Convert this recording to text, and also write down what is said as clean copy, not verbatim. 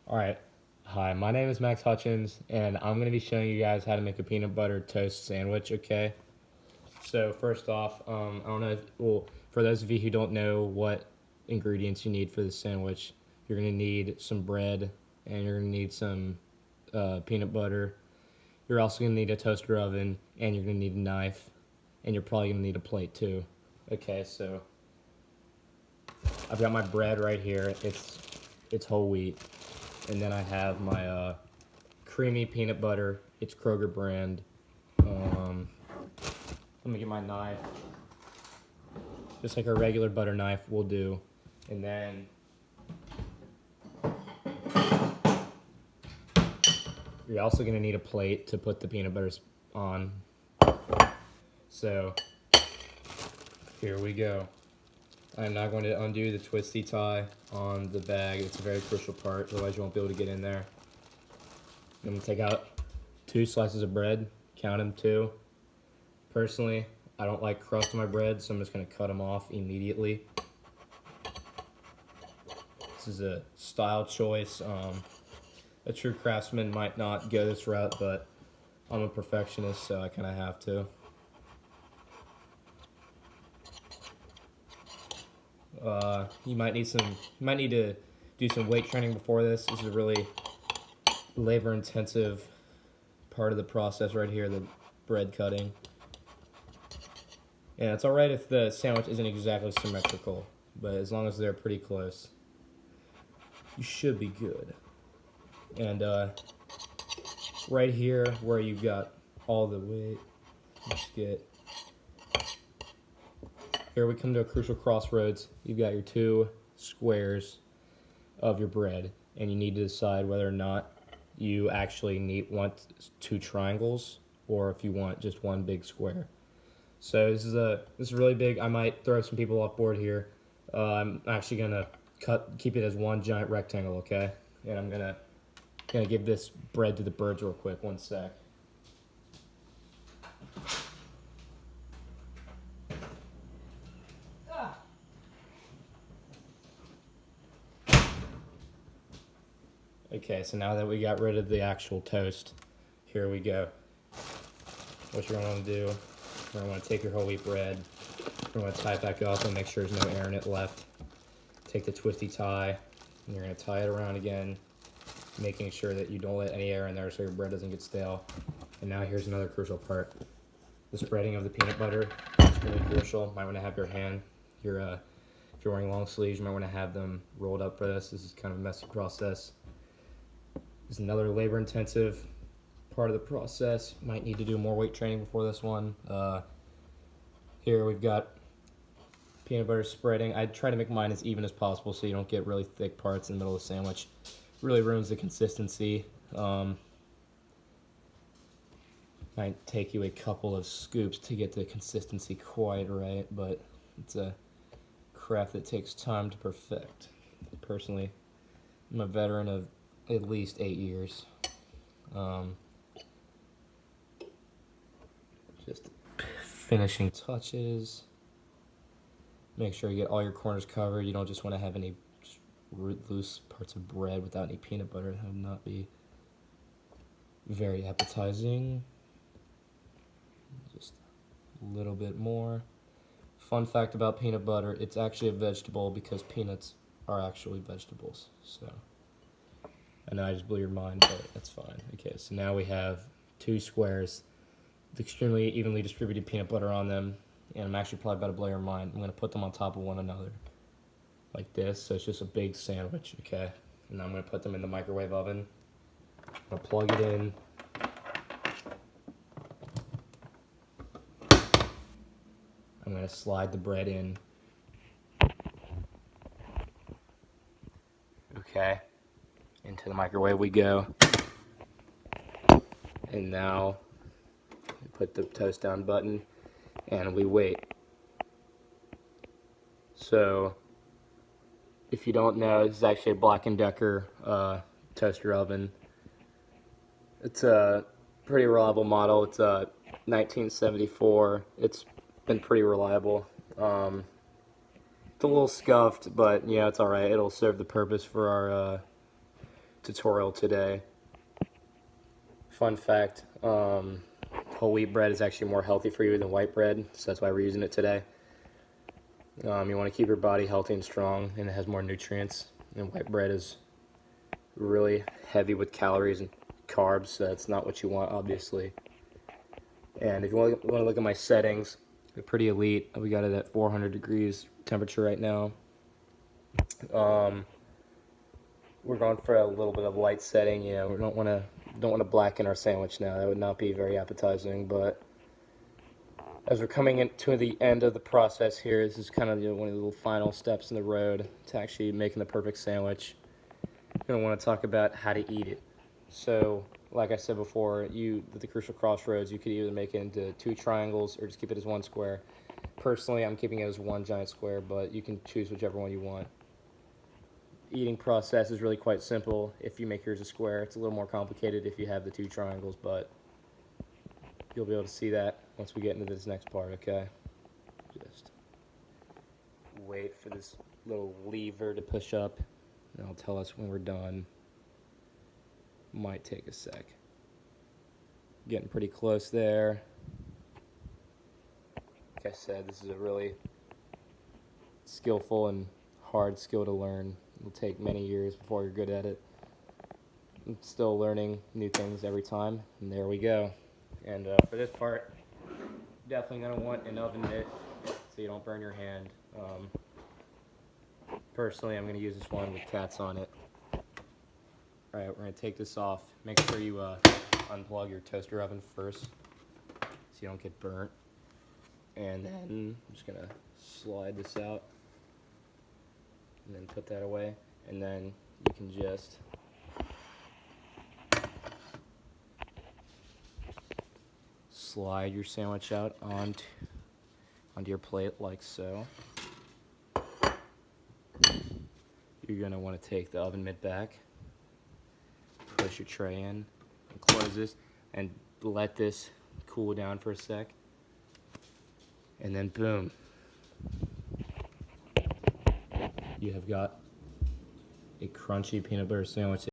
Alright, hi, my name is Max Hutchins, and I'm going to be showing you guys how to make a peanut butter toast sandwich, okay? So, first off, I don't know, for those of you who don't know what ingredients you need for this sandwich, you're going to need some bread, and you're going to need some peanut butter. You're also going to need a toaster oven, and you're going to need a knife, and you're probably going to need a plate too. Okay, so I've got my bread right here. It's whole wheat. And then I have my creamy peanut butter. It's Kroger brand. Let me get my knife. Just like a regular butter knife will do. And then you're also going to need a plate to put the peanut butters on. So here we go. I'm now going to undo the twisty tie on the bag. It's a very crucial part, otherwise you won't be able to get in there. I'm going to take out 2 slices of bread, count them 2. Personally, I don't like crust on my bread, so I'm just going to cut them off immediately. This is a style choice. A true craftsman might not go this route, but I'm a perfectionist, so I kind of have to. You might need to do some weight training before this. This is a really labor-intensive part of the process right here, the bread cutting. And it's alright if the sandwich isn't exactly symmetrical, but as long as they're pretty close, you should be good. And right here where you've got all the weight, let's get, here we come to a crucial crossroads. You've got your 2 squares of your bread, and you need to decide whether or not you actually want 2 triangles or if you want just 1 big square. So this is really big. I might throw some people off board here. I'm actually gonna keep it as 1 giant rectangle, okay? And I'm gonna give this bread to the birds real quick. 1 sec. Okay, so now that we got rid of the actual toast, here we go. What you're gonna want to do, you're gonna want to take your whole wheat bread, you're gonna tie it back up and make sure there's no air in it left. Take the twisty tie, and you're gonna tie it around again, making sure that you don't let any air in there so your bread doesn't get stale. And now here's another crucial part. The spreading of the peanut butter is really crucial. Might want to have your hand, if you're wearing long sleeves, you might want to have them rolled up for this. This is kind of a messy process. This is another labor-intensive part of the process. Might need to do more weight training before this one. Here we've got peanut butter spreading. I try to make mine as even as possible so you don't get really thick parts in the middle of the sandwich. Really ruins the consistency. Might take you a couple of scoops to get the consistency quite right, but it's a craft that takes time to perfect. Personally, I'm a veteran of at least 8 years. Just finishing touches. Make sure you get all your corners covered. You don't just want to have any loose parts of bread without any peanut butter. That would not be very appetizing. Just a little bit more. Fun fact about peanut butter, it's actually a vegetable because peanuts are actually vegetables. So I know I just blew your mind, but that's fine. Okay, so now we have 2 squares with extremely evenly distributed peanut butter on them, and I'm actually probably about to blow your mind. I'm going to put them on top of one another like this, so it's just a big sandwich, okay? And I'm going to put them in the microwave oven. I'm going to plug it in. I'm going to slide the bread in. Okay. Into the microwave we go. And now we put the toast down button and we wait. So if you don't know, this is actually a Black & Decker toaster oven. It's a pretty reliable model. It's a 1974. It's been pretty reliable. It's a little scuffed, but yeah, it's alright. It'll serve the purpose for tutorial today. Fun fact, whole wheat bread is actually more healthy for you than white bread, so that's why we're using it today. You want to keep your body healthy and strong, and it has more nutrients. And white bread is really heavy with calories and carbs, so that's not what you want, obviously. And if you want to look at my settings, they're pretty elite. We got it at 400 degrees temperature right now. We're going for a little bit of light setting. You know, we don't want to blacken our sandwich now. That would not be very appetizing. But as we're coming into the end of the process here, this is kind of one of the little final steps in the road to actually making the perfect sandwich. You're going to want to talk about how to eat it. So, like I said before, at the crucial crossroads, you could either make it into 2 triangles or just keep it as 1 square. Personally, I'm keeping it as 1 giant square, but you can choose whichever one you want. Eating process is really quite simple if you make yours a square. It's a little more complicated if you have the 2 triangles, but you'll be able to see that once we get into this next part, okay? Just wait for this little lever to push up, and it'll tell us when we're done. Might take a sec. Getting pretty close there. Like I said, this is a really skillful and hard skill to learn. It'll take many years before you're good at it. I'm still learning new things every time, and there we go. And for this part, definitely going to want an oven mitt so you don't burn your hand. Personally, I'm going to use this one with cats on it. Alright, we're going to take this off. Make sure you unplug your toaster oven first so you don't get burnt. And then I'm just going to slide this out and then put that away. And then you can just slide your sandwich out onto your plate like so. You're going to want to take the oven mitt back, push your tray in, and close this, and let this cool down for a sec. And then boom, you have got a crunchy peanut butter sandwich.